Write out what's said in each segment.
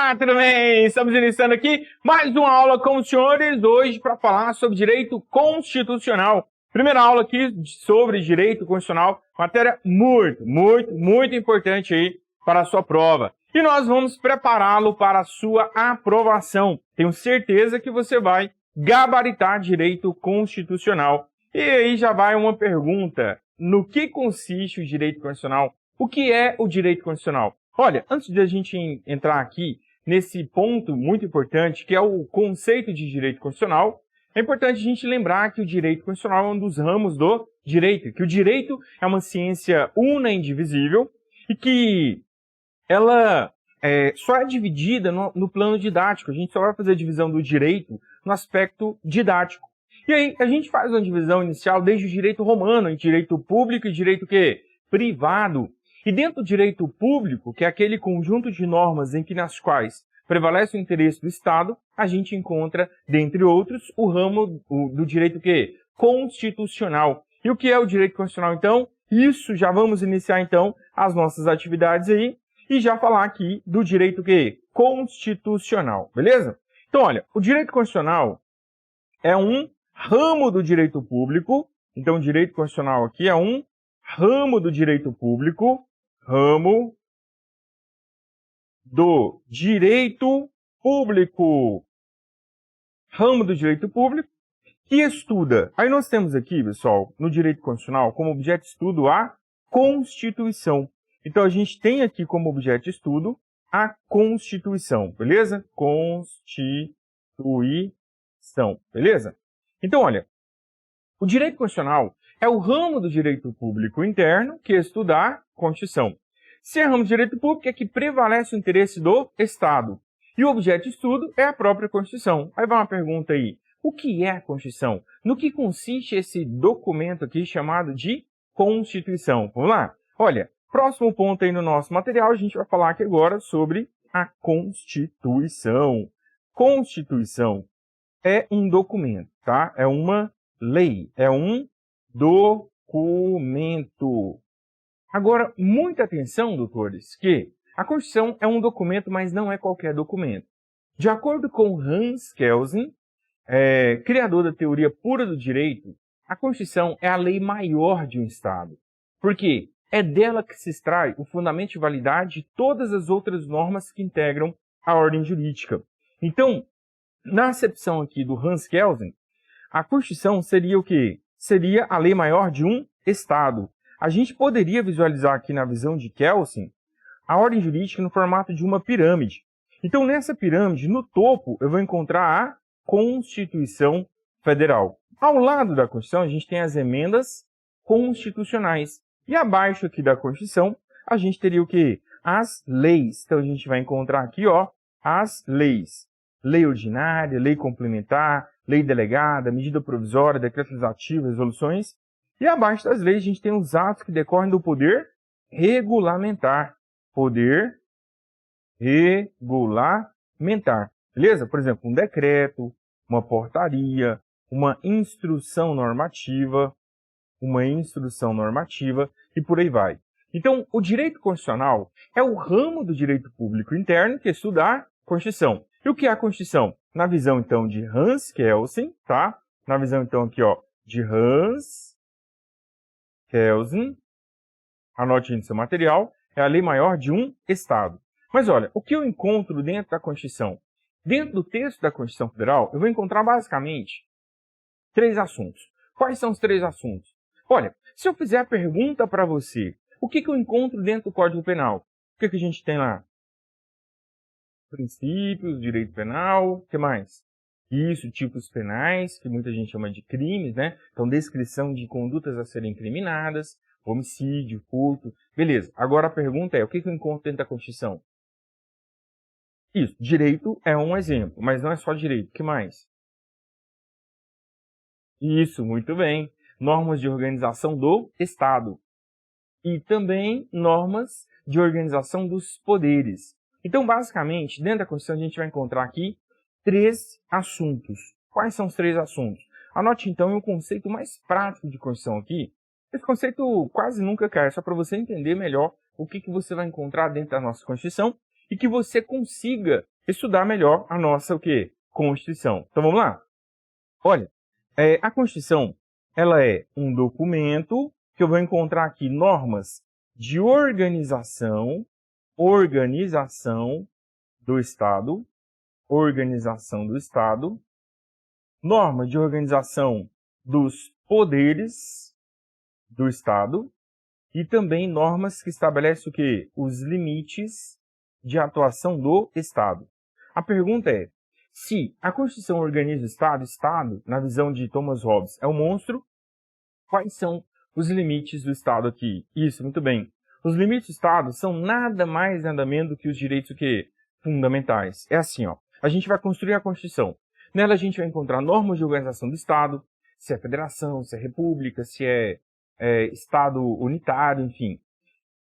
Olá, tudo bem? Estamos iniciando aqui mais uma aula com os senhores, hoje para falar sobre direito constitucional. Primeira aula aqui sobre direito constitucional, matéria muito importante aí para a sua prova. E nós vamos prepará-lo para a sua aprovação. Tenho certeza que você vai gabaritar direito constitucional. E aí já vai uma pergunta: no que consiste o direito constitucional? O que é o direito constitucional? Olha, antes de a gente entrar aqui nesse ponto muito importante, que é o conceito de direito constitucional, é importante a gente lembrar que o direito constitucional é um dos ramos do direito, que o direito é uma ciência una e indivisível e que ela só é dividida no plano didático. A gente só vai fazer a divisão do direito no aspecto didático. E aí a gente faz uma divisão inicial desde o direito romano, em direito público e direito o quê? Privado. E dentro do direito público, que é aquele conjunto de normas nas quais prevalece o interesse do Estado, a gente encontra, dentre outros, o ramo do direito quê? Constitucional. E o que é o direito constitucional, então? Isso, já vamos iniciar, então, as nossas atividades aí e já falar aqui do direito quê? Constitucional, beleza? Então, olha, o direito constitucional é um ramo do direito público. Então, o direito constitucional aqui é um ramo do direito público, ramo do direito público. Ramo do direito público que estuda. Aí nós temos aqui, pessoal, no direito constitucional, como objeto de estudo a Constituição. Então, a gente tem aqui como objeto de estudo a Constituição, beleza? Constituição, beleza? Então, olha, o direito constitucional é o ramo do direito público interno que estuda a Constituição. Se é ramo do direito público, é que prevalece o interesse do Estado. E o objeto de estudo é a própria Constituição. Aí vai uma pergunta aí: o que é a Constituição? No que consiste esse documento aqui chamado de Constituição? Vamos lá? Olha, próximo ponto aí no nosso material, a gente vai falar aqui agora sobre a Constituição. Constituição é um documento, tá? É uma lei, é um documento. Agora, muita atenção, doutores, que a Constituição é um documento, mas não é qualquer documento. De acordo com Hans Kelsen, criador da teoria pura do direito, a Constituição é a lei maior de um Estado. Por quê? É dela que se extrai o fundamento de validade de todas as outras normas que integram a ordem jurídica. Então, na acepção aqui do Hans Kelsen, a Constituição seria o quê? Seria a lei maior de um Estado. A gente poderia visualizar aqui na visão de Kelsen a ordem jurídica no formato de uma pirâmide. Então, nessa pirâmide, no topo, eu vou encontrar a Constituição Federal. Ao lado da Constituição, a gente tem as emendas constitucionais. E abaixo aqui da Constituição, a gente teria o quê? As leis. Então, a gente vai encontrar aqui, ó, as leis. Lei ordinária, lei complementar, lei delegada, medida provisória, decreto legislativo, resoluções. E abaixo das leis, a gente tem os atos que decorrem do poder regulamentar. Poder regulamentar. Beleza? Por exemplo, um decreto, uma portaria, uma instrução normativa e por aí vai. Então, o direito constitucional é o ramo do direito público interno que estuda a Constituição. E o que é a Constituição? Na visão, então, de Hans Kelsen, tá? Na visão, então, aqui, ó, de Hans Kelsen, anote no seu material, é a lei maior de um Estado. Mas olha, o que eu encontro dentro da Constituição? Dentro do texto da Constituição Federal, eu vou encontrar basicamente 3 assuntos. Quais são os 3 assuntos? Olha, se eu fizer a pergunta para você, o que eu encontro dentro do Código Penal? O que a gente tem lá? Princípios, direito penal, o que mais? Isso, tipos penais, que muita gente chama de crimes, né? Então, descrição de condutas a serem incriminadas, homicídio, furto. Beleza, agora a pergunta é, o que eu encontro dentro da Constituição? Isso, direito é um exemplo, mas não é só direito, o que mais? Isso, muito bem. Normas de organização do Estado. E também normas de organização dos poderes. Então, basicamente, dentro da Constituição, a gente vai encontrar aqui 3 assuntos. Quais são os 3 assuntos? Anote, então, um conceito mais prático de Constituição aqui. Esse conceito quase nunca cai, só para você entender melhor o que você vai encontrar dentro da nossa Constituição e que você consiga estudar melhor a nossa o quê? Constituição. Então vamos lá? Olha, a Constituição ela é um documento que eu vou encontrar aqui normas de organização do Estado, norma de organização dos poderes do Estado e também normas que estabelecem o quê? Os limites de atuação do Estado. A pergunta é, se a Constituição organiza o Estado, na visão de Thomas Hobbes, é um monstro, quais são os limites do Estado aqui? Isso, muito bem. Os limites do Estado são nada mais, nada menos do que os direitos o quê? Fundamentais. É assim, ó. A gente vai construir a Constituição. Nela a gente vai encontrar normas de organização do Estado, se é federação, se é república, se é Estado unitário, enfim.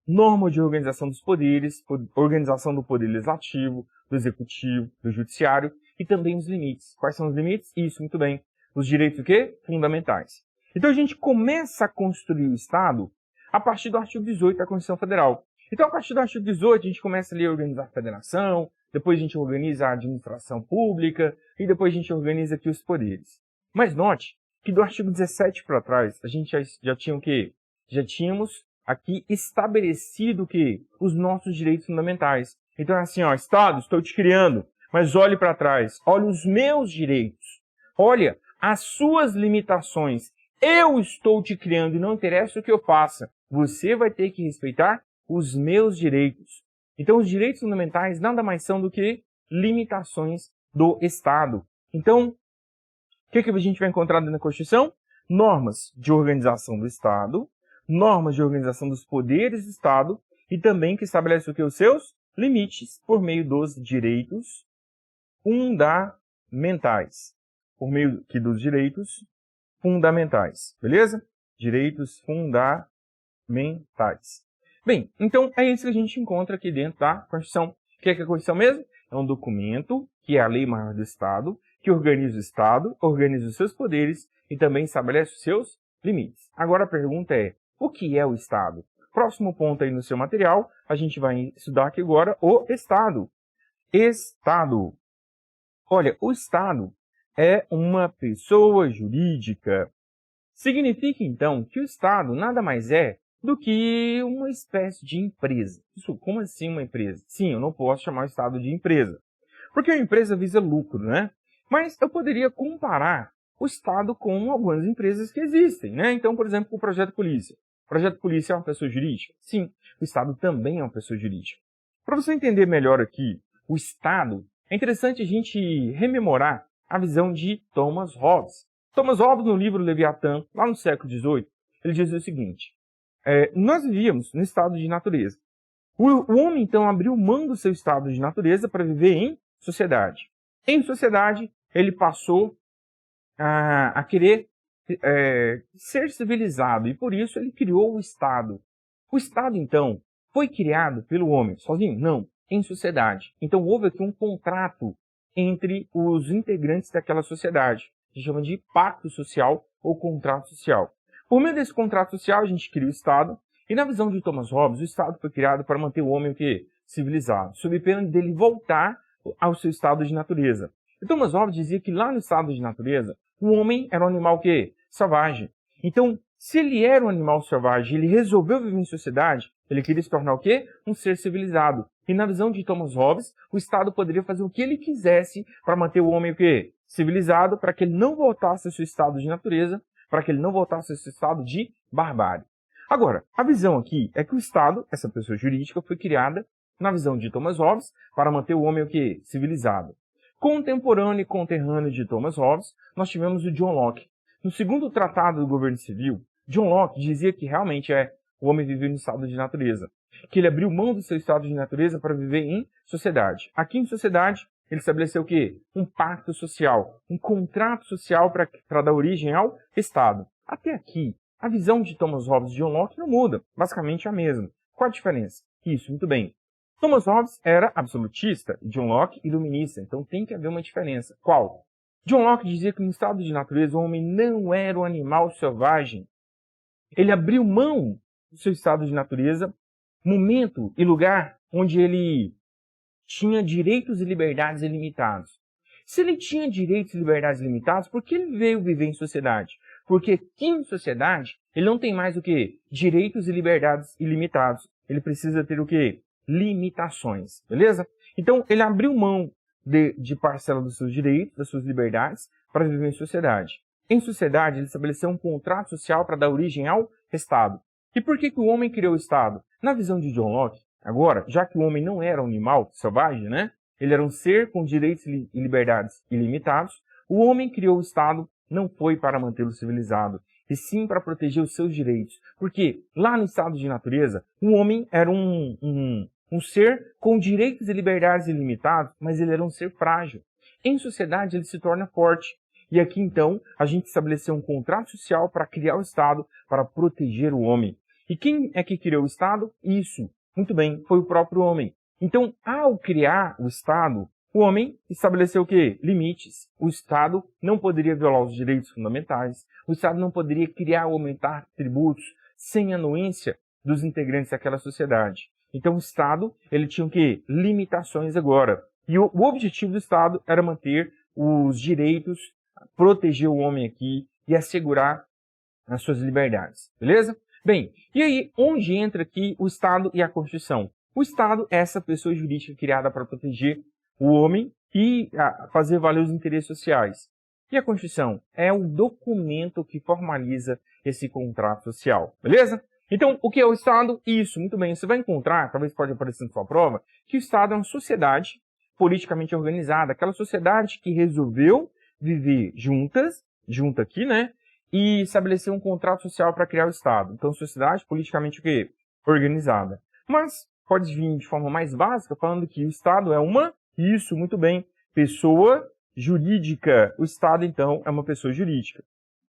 Norma de organização dos poderes, organização do poder legislativo, do executivo, do judiciário e também os limites. Quais são os limites? Isso, muito bem. Os direitos o quê? Fundamentais. Então a gente começa a construir o Estado a partir do artigo 18 da Constituição Federal. Então a partir do artigo 18 a gente começa ali a organizar a federação, depois a gente organiza a administração pública e depois a gente organiza aqui os poderes. Mas note que do artigo 17 para trás a gente já tinha o quê? Já tínhamos aqui estabelecido o quê? Os nossos direitos fundamentais. Então é assim, ó, Estado, estou te criando, mas olhe para trás, olhe os meus direitos, olha as suas limitações. Eu estou te criando e não interessa o que eu faça, você vai ter que respeitar os meus direitos. Então os direitos fundamentais nada mais são do que limitações do Estado. Então, o que a gente vai encontrar na Constituição? Normas de organização do Estado, normas de organização dos poderes do Estado e também que estabelece o que? Os seus limites por meio dos direitos fundamentais. Por meio aqui dos direitos fundamentais. Beleza? Direitos fundamentais. Bem, então é isso que a gente encontra aqui dentro da Constituição. O que é a Constituição mesmo? É um documento que é a lei maior do Estado, que organiza o Estado, organiza os seus poderes e também estabelece os seus limites. Agora a pergunta é, o que é o Estado? Próximo ponto aí no seu material, a gente vai estudar aqui agora o Estado. Estado. Olha, o Estado é uma pessoa jurídica. Significa, então, que o Estado nada mais é do que uma espécie de empresa. Isso, como assim uma empresa? Sim, eu não posso chamar o Estado de empresa, porque uma empresa visa lucro, né? Mas eu poderia comparar o Estado com algumas empresas que existem, né? Então, por exemplo, o Projeto Polícia. O Projeto Polícia é uma pessoa jurídica? Sim, o Estado também é uma pessoa jurídica. Para você entender melhor aqui o Estado, é interessante a gente rememorar a visão de Thomas Hobbes. Thomas Hobbes, no livro Leviatã, lá no século XVIII, ele diz o seguinte, nós vivíamos no estado de natureza. O homem, então, abriu mão do seu estado de natureza para viver em sociedade. Em sociedade, ele passou a querer ser civilizado e, por isso, ele criou o Estado. O Estado, então, foi criado pelo homem sozinho? Não, em sociedade. Então, houve aqui um contrato entre os integrantes daquela sociedade. A gente chama de pacto social ou contrato social. Por meio desse contrato social, a gente cria o Estado, e na visão de Thomas Hobbes, o Estado foi criado para manter o homem o quê? Civilizado, sob pena dele voltar ao seu estado de natureza. E Thomas Hobbes dizia que lá no estado de natureza, o homem era um animal o quê? Selvagem. Então, se ele era um animal selvagem, ele resolveu viver em sociedade, ele queria se tornar o quê? Um ser civilizado. E na visão de Thomas Hobbes, o Estado poderia fazer o que ele quisesse para manter o homem o quê? Civilizado, para que ele não voltasse ao seu estado de natureza, para que ele não voltasse ao seu estado de barbárie. Agora, a visão aqui é que o Estado, essa pessoa jurídica, foi criada, na visão de Thomas Hobbes, para manter o homem o quê? Civilizado. Contemporâneo e conterrâneo de Thomas Hobbes, nós tivemos o John Locke. No segundo tratado do governo civil, John Locke dizia que realmente o homem vivia no estado de natureza, que ele abriu mão do seu estado de natureza para viver em sociedade. Aqui em sociedade, ele estabeleceu o quê? Um pacto social, um contrato social para dar origem ao Estado. Até aqui, a visão de Thomas Hobbes e John Locke não muda, basicamente é a mesma. Qual a diferença? Isso, muito bem. Thomas Hobbes era absolutista e John Locke iluminista, então tem que haver uma diferença. Qual? John Locke dizia que no estado de natureza o homem não era um animal selvagem. Ele abriu mão do seu estado de natureza, momento e lugar onde ele tinha direitos e liberdades ilimitados. Se ele tinha direitos e liberdades limitados, por que ele veio viver em sociedade? Porque aqui em sociedade, ele não tem mais o quê? Direitos e liberdades ilimitados. Ele precisa ter o quê? Limitações, beleza? Então, ele abriu mão de parcela dos seus direitos, das suas liberdades, para viver em sociedade. Em sociedade, ele estabeleceu um contrato social para dar origem ao Estado. E por que o homem criou o Estado? Na visão de John Locke, agora, já que o homem não era um animal selvagem, né? Ele era um ser com direitos e liberdades ilimitados, o homem criou o Estado não foi para mantê-lo civilizado, e sim para proteger os seus direitos. Porque lá no estado de natureza, o homem era um ser com direitos e liberdades ilimitados, mas ele era um ser frágil. Em sociedade, ele se torna forte. E aqui, então, a gente estabeleceu um contrato social para criar o Estado, para proteger o homem. E quem é que criou o Estado? Isso, muito bem, foi o próprio homem. Então, ao criar o Estado, o homem estabeleceu o quê? Limites. O Estado não poderia violar os direitos fundamentais. O Estado não poderia criar ou aumentar tributos sem anuência dos integrantes daquela sociedade. Então, o Estado, ele tinha o quê? Limitações agora. E o objetivo do Estado era manter os direitos, proteger o homem aqui e assegurar as suas liberdades. Beleza? Bem, e aí, onde entra aqui o Estado e a Constituição? O Estado é essa pessoa jurídica criada para proteger o homem e fazer valer os interesses sociais. E a Constituição é o documento que formaliza esse contrato social. Beleza? Então, o que é o Estado? Isso, muito bem. Você vai encontrar, talvez pode aparecer na sua prova, que o Estado é uma sociedade politicamente organizada, aquela sociedade que resolveu viver junta aqui, né? E estabelecer um contrato social para criar o Estado. Então, sociedade politicamente o quê? Organizada. Mas pode vir de forma mais básica falando que o Estado é uma, isso, muito bem, pessoa jurídica. O Estado, então, é uma pessoa jurídica.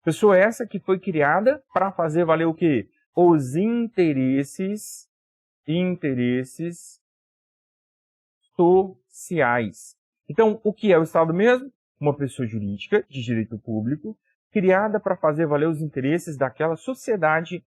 Pessoa essa que foi criada para fazer valer o quê? Os interesses sociais. Então, o que é o Estado mesmo? Uma pessoa jurídica de direito público, criada para fazer valer os interesses daquela sociedade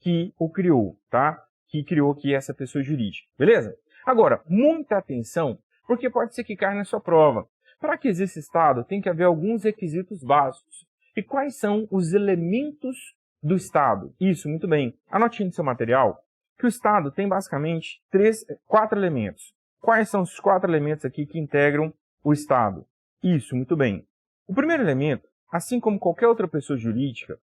que o criou, tá? Que criou aqui essa pessoa jurídica, beleza? Agora, muita atenção, porque pode ser que caia na sua prova. Para que exista Estado, tem que haver alguns requisitos básicos. E quais são os elementos do Estado? Isso, muito bem. Anote no seu material que o Estado tem basicamente 4 elementos. Quais são os 4 elementos aqui que integram o Estado? Isso, muito bem. O primeiro elemento, assim como qualquer outra pessoa jurídica,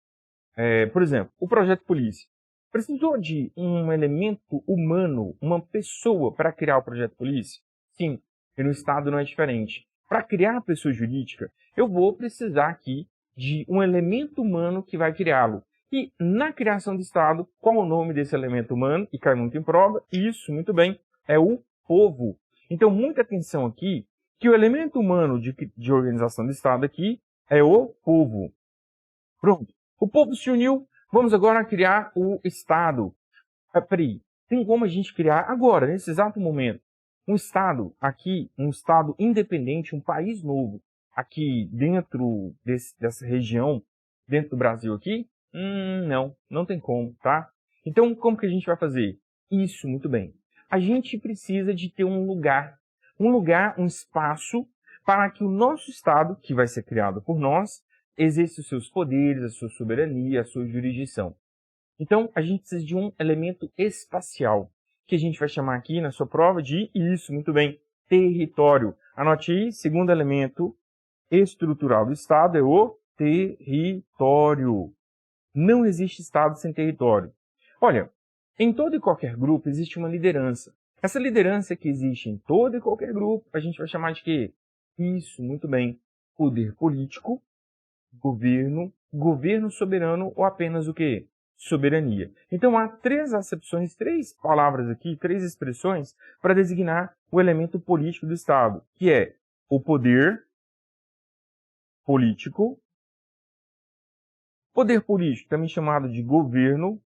por exemplo, o projeto polícia, precisou de um elemento humano, uma pessoa para criar o projeto polícia? Sim, e no Estado não é diferente. Para criar a pessoa jurídica, eu vou precisar aqui de um elemento humano que vai criá-lo. E na criação do Estado, qual o nome desse elemento humano? E cai muito em prova. Isso, muito bem, é o povo. Então, muita atenção aqui, que o elemento humano de organização do Estado aqui é o povo. Pronto. O povo se uniu, vamos agora criar o Estado. Peraí, tem como a gente criar agora, nesse exato momento, um Estado aqui, um Estado independente, um país novo, aqui dentro dessa região, dentro do Brasil aqui? Não tem como, tá? Então, como que a gente vai fazer? Isso, muito bem. A gente precisa de ter um lugar, um espaço, para que o nosso Estado, que vai ser criado por nós, exerça os seus poderes, a sua soberania, a sua jurisdição. Então, a gente precisa de um elemento espacial, que a gente vai chamar aqui na sua prova de, isso, muito bem, território. Anote aí, segundo elemento estrutural do Estado é o território. Não existe Estado sem território. Olha, em todo e qualquer grupo existe uma liderança. Essa liderança que existe em todo e qualquer grupo, a gente vai chamar de quê? Isso, muito bem, poder político, governo soberano ou apenas o quê? Soberania. Então, há 3 acepções, 3 palavras aqui, 3 expressões para designar o elemento político do Estado, que é o poder político, também chamado de governo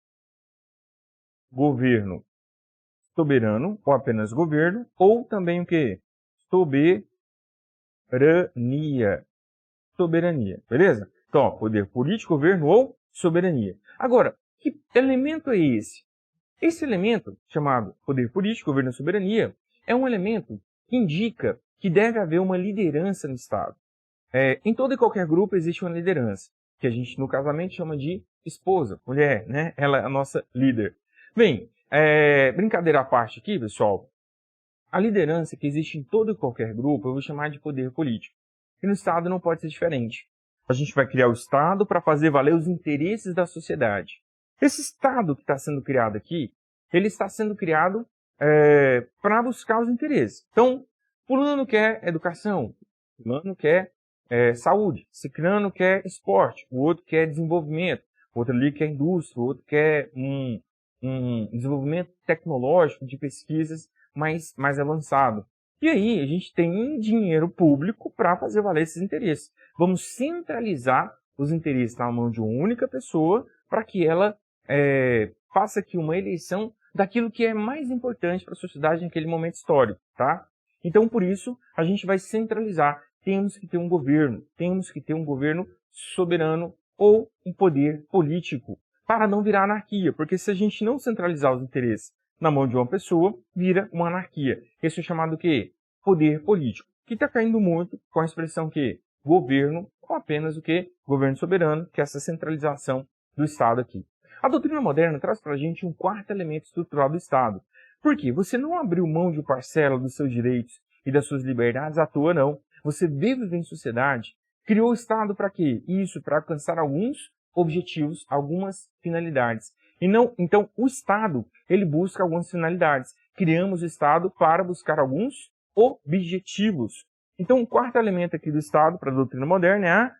soberano, ou apenas governo, ou também o quê? Soberania, beleza? Então, ó, poder político, governo ou soberania. Agora, que elemento é esse? Esse elemento, chamado poder político, governo e soberania, é um elemento que indica que deve haver uma liderança no Estado. Em todo e qualquer grupo existe uma liderança, que a gente no casamento chama de esposa, mulher, né? Ela é a nossa líder. Bem, brincadeira à parte aqui, pessoal, a liderança que existe em todo e qualquer grupo eu vou chamar de poder político. E no Estado não pode ser diferente. A gente vai criar o Estado para fazer valer os interesses da sociedade. Esse Estado que está sendo criado aqui, ele está sendo criado para buscar os interesses. Então, fulano quer educação, fulano quer saúde, ciclano quer esporte, o outro quer desenvolvimento, o outro ali quer indústria, o outro quer um desenvolvimento tecnológico de pesquisas mais avançado. E aí a gente tem dinheiro público para fazer valer esses interesses. Vamos centralizar os interesses na mão de uma única pessoa para que ela faça aqui uma eleição daquilo que é mais importante para a sociedade naquele momento histórico, tá? Então, por isso, a gente vai centralizar. Temos que ter um governo soberano ou um poder político para não virar anarquia, porque se a gente não centralizar os interesses na mão de uma pessoa, vira uma anarquia. Isso é chamado o quê? Poder político, que está caindo muito com a expressão que governo, ou apenas o quê? Governo soberano, que é essa centralização do Estado aqui. A doutrina moderna traz para a gente um quarto elemento estrutural do Estado. Por quê? Você não abriu mão de parcela dos seus direitos e das suas liberdades à toa, não. Você veio viver em sociedade, criou o Estado para quê? Isso, para alcançar alguns objetivos, algumas finalidades. Então, o Estado, ele busca algumas finalidades. Criamos o Estado para buscar alguns objetivos. Então, o quarto elemento aqui do Estado, para a doutrina moderna, é a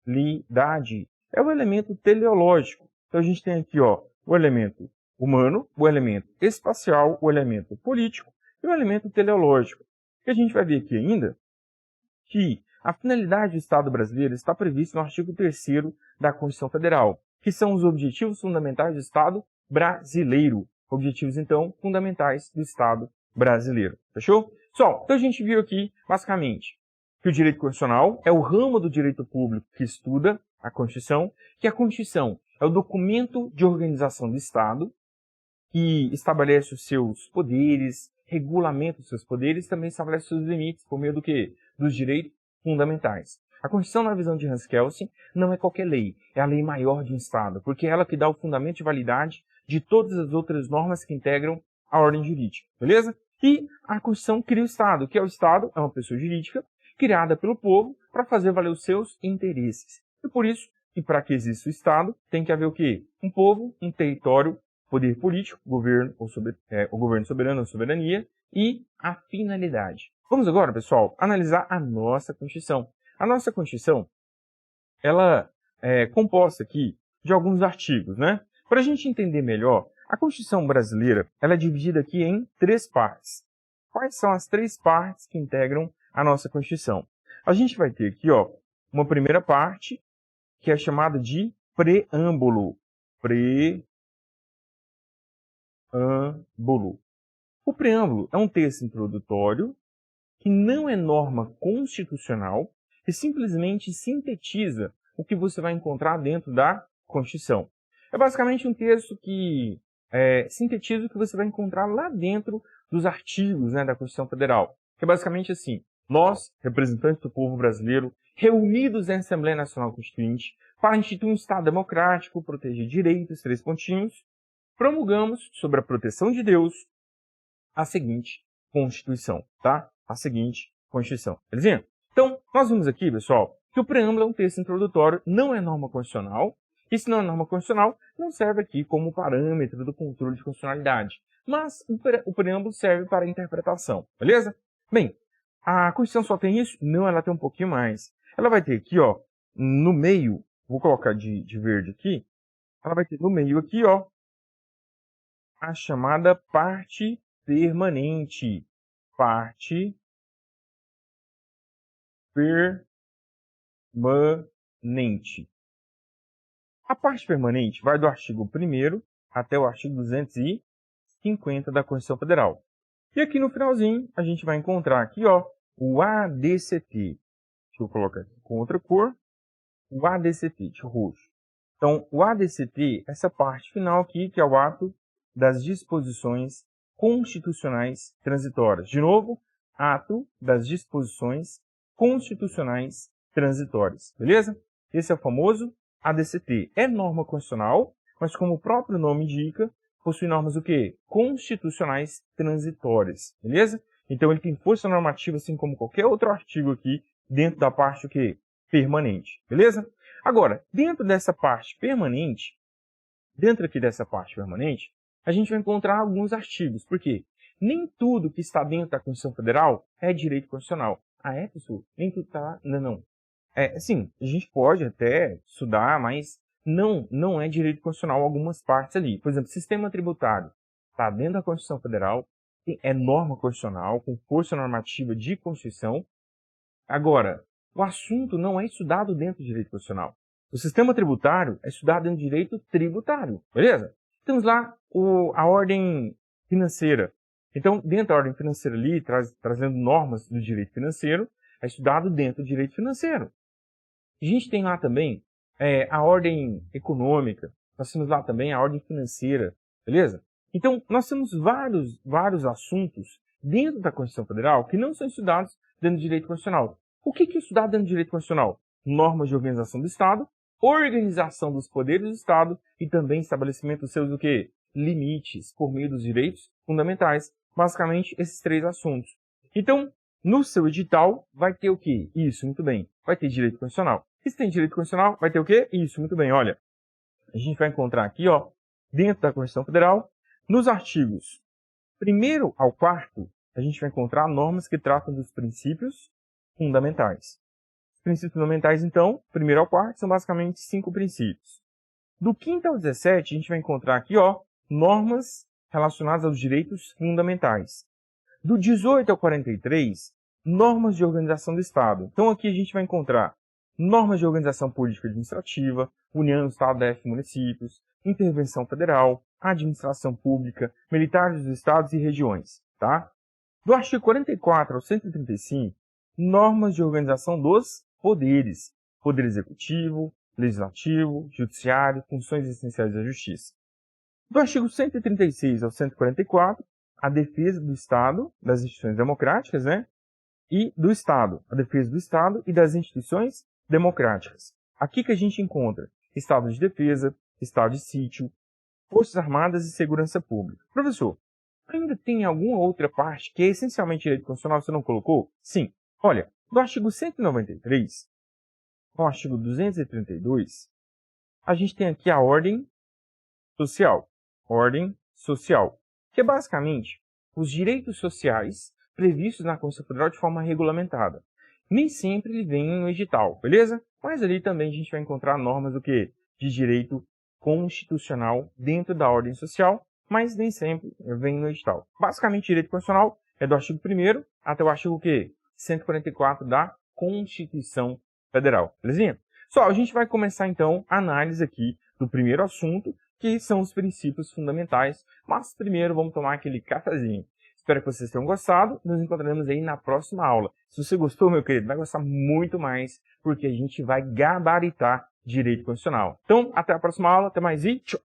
finalidade. É o elemento teleológico. Então, a gente tem aqui o elemento humano, o elemento espacial, o elemento político e o elemento teleológico. E a gente vai ver aqui ainda que a finalidade do Estado brasileiro está prevista no artigo 3º da Constituição Federal, que são os objetivos fundamentais do Estado brasileiro. Objetivos, então, fundamentais do Estado brasileiro. Fechou? Pessoal, então a gente viu aqui, basicamente, que o direito constitucional é o ramo do direito público que estuda a Constituição, que a Constituição é o documento de organização do Estado, que estabelece os seus poderes, regulamenta os seus poderes, também estabelece os seus limites por meio do quê? Dos direitos fundamentais. A Constituição, na visão de Hans Kelsen, não é qualquer lei, é a lei maior de um Estado, porque é ela que dá o fundamento de validade de todas as outras normas que integram a ordem jurídica, beleza? E a Constituição cria o Estado, que é o Estado, é uma pessoa jurídica, criada pelo povo para fazer valer os seus interesses. E por isso, e para que exista o Estado, tem que haver o quê? Um povo, um território, poder político, governo, o governo soberano, a soberania, e a finalidade. Vamos agora, pessoal, analisar a nossa Constituição. A nossa Constituição, ela é composta aqui de alguns artigos, né? Para a gente entender melhor, a Constituição brasileira, ela é dividida aqui em 3 partes. Quais são as 3 partes que integram a nossa Constituição? A gente vai ter aqui, uma primeira parte, que é chamada de preâmbulo. O preâmbulo é um texto introdutório que não é norma constitucional e simplesmente sintetiza o que você vai encontrar dentro da Constituição. É basicamente um texto que sintetiza o que você vai encontrar lá dentro dos artigos, né, da Constituição Federal. Que é basicamente assim: nós, representantes do povo brasileiro, reunidos em Assembleia Nacional Constituinte, para instituir um Estado democrático, proteger direitos, 3 pontinhos, promulgamos, sobre a proteção de Deus, a seguinte Constituição, tá? A seguinte Constituição. Belezinha? Então, nós vimos aqui, pessoal, que o preâmbulo é um texto introdutório, não é norma constitucional, e se não é norma constitucional, não serve aqui como parâmetro do controle de constitucionalidade. Mas o preâmbulo serve para a interpretação, beleza? Bem, a Constituição só tem isso? Não, ela tem um pouquinho mais. Ela vai ter aqui, no meio, vou colocar de verde aqui, ela vai ter no meio aqui, a chamada parte permanente. Parte permanente. A parte permanente vai do artigo 1º até o artigo 250 da Constituição Federal. E aqui no finalzinho, a gente vai encontrar aqui, o ADCT. Deixa eu colocar aqui com outra cor. O ADCT, de roxo. Então, o ADCT, essa parte final aqui, que é o ato das disposições constitucionais transitórias. De novo, ato das disposições constitucionais transitórias. Beleza? Esse é o famoso ADCT. É norma constitucional, mas como o próprio nome indica, possui normas o quê? Constitucionais transitórias. Beleza? Então ele tem força normativa, assim como qualquer outro artigo aqui, dentro da parte o quê? Permanente. Beleza? Agora, dentro dessa parte permanente, a gente vai encontrar alguns artigos. Por quê? Nem tudo que está dentro da Constituição Federal é direito constitucional. Ah, é, professor? Nem tudo está... Não. Sim, a gente pode até estudar, mas não é direito constitucional algumas partes ali. Por exemplo, sistema tributário está dentro da Constituição Federal, é norma constitucional, com força normativa de Constituição. Agora, o assunto não é estudado dentro do direito constitucional. O sistema tributário é estudado dentro do direito tributário, beleza? Temos lá a ordem financeira. Então, dentro da ordem financeira ali, trazendo normas do direito financeiro, é estudado dentro do direito financeiro. A gente tem lá também a ordem econômica, nós temos lá também a ordem financeira, beleza? Então, nós temos vários assuntos dentro da Constituição Federal que não são estudados dentro do direito constitucional. O que é estudado dentro do direito constitucional? Normas de organização do Estado, organização dos poderes do Estado e também estabelecimento dos seus o quê? Limites por meio dos direitos fundamentais. Basicamente, esses três assuntos. Então, no seu edital, vai ter o quê? Isso, muito bem. Vai ter direito constitucional. E se tem direito constitucional, vai ter o quê? Isso, muito bem. Olha, a gente vai encontrar aqui, ó, dentro da Constituição Federal, nos artigos 1º ao 4º, a gente vai encontrar normas que tratam dos princípios fundamentais. Os princípios fundamentais, então, 1º ao 4º, são basicamente 5 princípios. Do 5º ao 17, a gente vai encontrar aqui, ó, normas relacionadas aos direitos fundamentais. Do 18 ao 43, normas de organização do Estado. Então, aqui a gente vai encontrar normas de organização política administrativa, União, Estado, DF, municípios, intervenção federal, administração pública, militares dos estados e regiões, tá? Do artigo 44 ao 135, normas de organização dos poderes, poder executivo, legislativo, judiciário, funções essenciais da justiça. Do artigo 136 ao 144, a defesa do Estado, das instituições democráticas, né? E do Estado, a defesa do Estado e das instituições democráticas. Aqui que a gente encontra Estado de defesa, Estado de sítio, Forças Armadas e Segurança Pública. Professor, ainda tem alguma outra parte que é essencialmente direito constitucional que você não colocou? Sim. Olha, do artigo 193 ao artigo 232, a gente tem aqui a ordem social. Ordem social, que é basicamente os direitos sociais previstos na Constituição Federal de forma regulamentada. Nem sempre ele vem no edital, beleza? Mas ali também a gente vai encontrar normas do quê? De direito constitucional dentro da ordem social, mas nem sempre vem no edital. Basicamente, direito constitucional é do artigo 1º até o artigo quê? 144 da Constituição Federal, belezinha? Só, a gente vai começar então a análise aqui do primeiro assunto, que são os princípios fundamentais, mas primeiro vamos tomar aquele cafezinho. Espero que vocês tenham gostado, nos encontraremos aí na próxima aula. Se você gostou, meu querido, vai gostar muito mais, porque a gente vai gabaritar direito constitucional. Então, até a próxima aula, até mais e tchau!